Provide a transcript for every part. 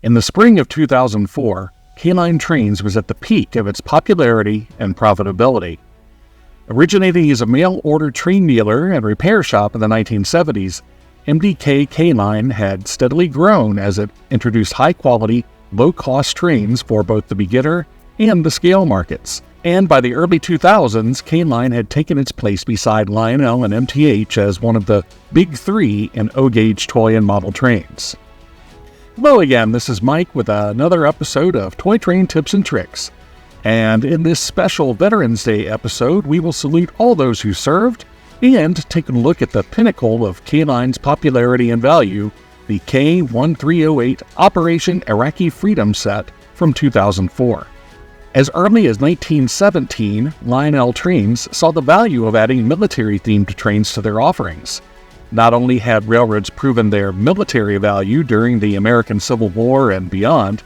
In the spring of 2004, K-Line Trains was at the peak of its popularity and profitability. Originating as a mail-order train dealer and repair shop in the 1970s, MDK K-Line had steadily grown as it introduced high-quality, low-cost trains for both the beginner and the scale markets. And by the early 2000s, K-Line had taken its place beside Lionel and MTH as one of the big three in O-gauge toy and model trains. Hello again, this is Mike with another episode of Toy Train Tips and Tricks. And in this special Veterans Day episode, we will salute all those who served and take a look at the pinnacle of K-Line's popularity and value, the K-1308 Operation Iraqi Freedom Set from 2004. As early as 1917, Lionel Trains saw the value of adding military-themed trains to their offerings. Not only had railroads proven their military value during the American Civil War and beyond,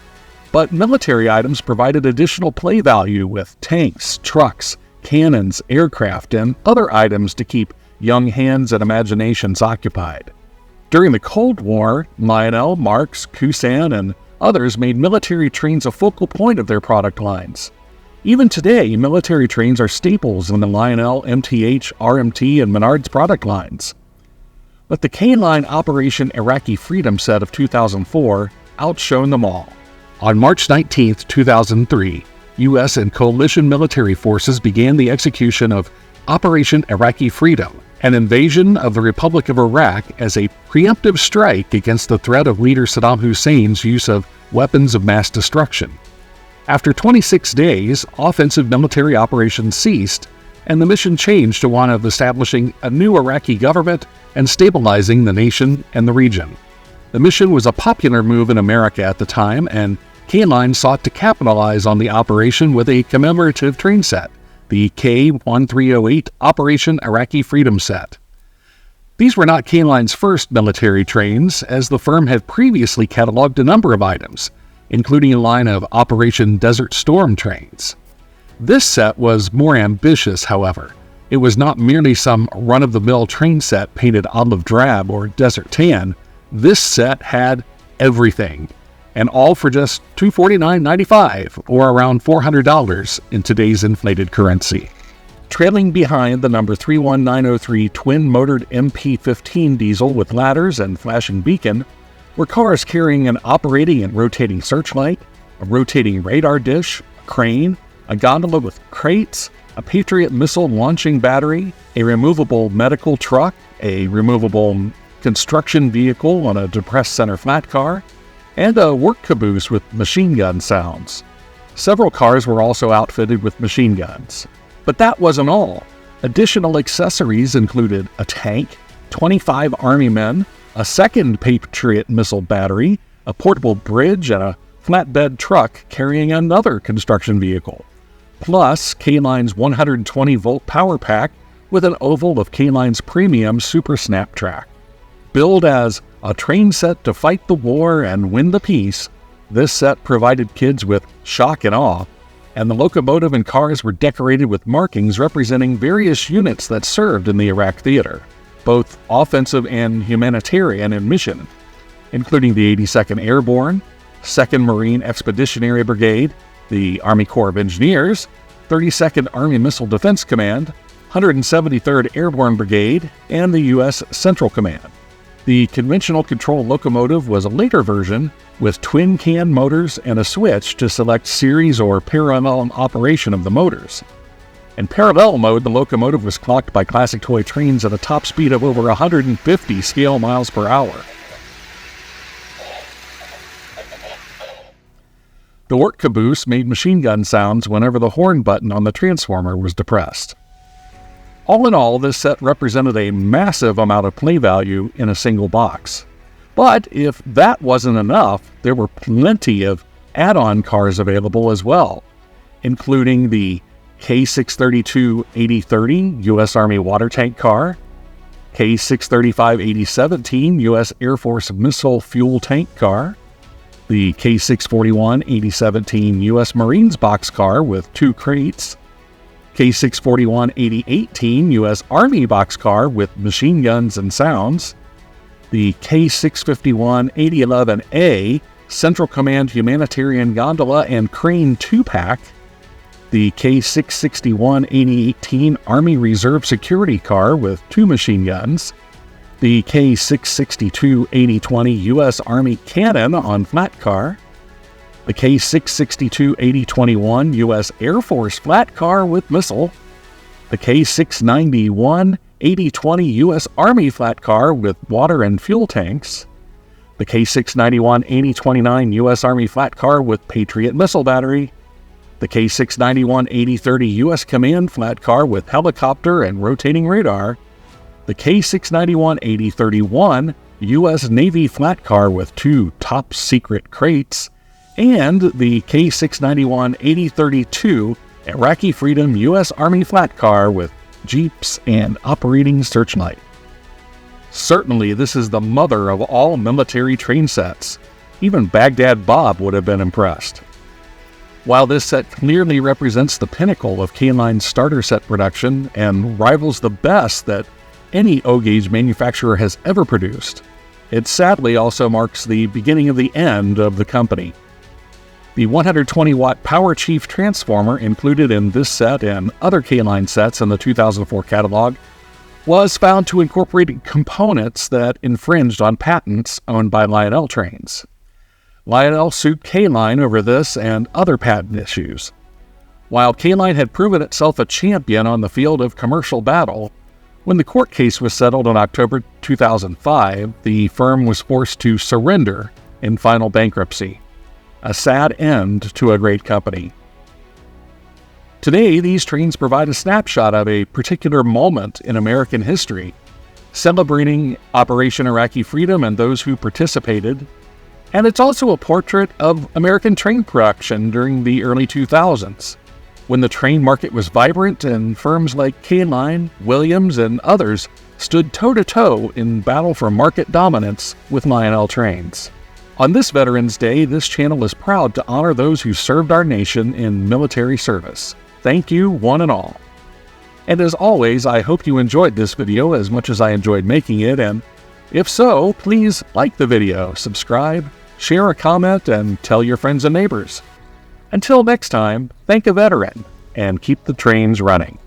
but military items provided additional play value with tanks, trucks, cannons, aircraft, and other items to keep young hands and imaginations occupied. During the Cold War, Lionel, Marx, Kusan, and others made military trains a focal point of their product lines. Even today, military trains are staples in the Lionel, MTH, RMT, and Menards product lines. But the K-Line Operation Iraqi Freedom Set of 2004 outshone them all. On March 19, 2003, U.S. and coalition military forces began the execution of Operation Iraqi Freedom, an invasion of the Republic of Iraq as a preemptive strike against the threat of leader Saddam Hussein's use of weapons of mass destruction. After 26 days, offensive military operations ceased, and the mission changed to one of establishing a new Iraqi government and stabilizing the nation and the region. The mission was a popular move in America at the time, and K-Line sought to capitalize on the operation with a commemorative train set, the K-1308 Operation Iraqi Freedom Set. These were not K-Line's first military trains, as the firm had previously cataloged a number of items, including a line of Operation Desert Storm trains. This set was more ambitious, however. It was not merely some run-of-the-mill train set painted olive drab or desert tan. This set had everything, and all for just $249.95, or around $400 in today's inflated currency. Trailing behind the number 31903 twin-motored MP15 diesel with ladders and flashing beacon were cars carrying an operating and rotating searchlight, a rotating radar dish, a crane, a gondola with crates, a Patriot missile launching battery, a removable medical truck, a removable construction vehicle on a depressed center flat car, and a work caboose with machine gun sounds. Several cars were also outfitted with machine guns. But that wasn't all. Additional accessories included a tank, 25 Army men, a second Patriot missile battery, a portable bridge, and a flatbed truck carrying another construction vehicle. Plus, K-Line's 120-volt power pack with an oval of K-Line's premium Super Snap track. Billed as a train set to fight the war and win the peace, this set provided kids with shock and awe, and the locomotive and cars were decorated with markings representing various units that served in the Iraq theater, both offensive and humanitarian in mission, including the 82nd Airborne, 2nd Marine Expeditionary Brigade, the Army Corps of Engineers, 32nd Army Missile Defense Command, 173rd Airborne Brigade, and the U.S. Central Command. The conventional control locomotive was a later version with twin-can motors and a switch to select series or parallel operation of the motors. In parallel mode, the locomotive was clocked by classic toy trains at a top speed of over 150 scale miles per hour. The work caboose made machine gun sounds whenever the horn button on the transformer was depressed. All in all, this set represented a massive amount of play value in a single box. But if that wasn't enough, there were plenty of add-on cars available as well, including the K632 8030 U.S. Army water tank car, K635 8017 U.S. Air Force missile fuel tank car, the K641 8017 U.S. Marines boxcar with 2 crates, K641 8018 U.S. Army boxcar with machine guns and sounds, the K651 8011A Central Command Humanitarian Gondola and Crane 2-Pack, the K-661-8018 Army Reserve Security Car with 2 machine guns, the K-662-8020 U.S. Army Cannon on flat car, the K-662-8021 U.S. Air Force flat car with missile, the K-691-8020 U.S. Army flat car with water and fuel tanks, the K-691-8029 U.S. Army flat car with Patriot missile battery, the K-691-8030 U.S. Command flat car with helicopter and rotating radar, the K-691-8031 U.S. Navy flat car with 2 top-secret crates, and the K-691-8032 Iraqi Freedom U.S. Army flat car with jeeps and operating searchlight. Certainly, this is the mother of all military train sets. Even Baghdad Bob would have been impressed. While this set clearly represents the pinnacle of K-Line's starter set production and rivals the best that any O-gauge manufacturer has ever produced, it sadly also marks the beginning of the end of the company. The 120-watt Power Chief transformer included in this set and other K-Line sets in the 2004 catalog was found to incorporate components that infringed on patents owned by Lionel Trains. Lionel sued K-Line over this and other patent issues. While K-Line had proven itself a champion on the field of commercial battle, when the court case was settled in October 2005, the firm was forced to surrender in final bankruptcy. A sad end to a great company. Today, these trains provide a snapshot of a particular moment in American history, celebrating Operation Iraqi Freedom and those who participated, and it's also a portrait of American train production during the early 2000s, when the train market was vibrant and firms like K-Line, Williams, and others stood toe-to-toe in battle for market dominance with Lionel Trains. On this Veterans Day, this channel is proud to honor those who served our nation in military service. Thank you, one and all. And as always, I hope you enjoyed this video as much as I enjoyed making it, and if so, please like the video, subscribe, share a comment, and tell your friends and neighbors. Until next time, thank a veteran, and keep the trains running.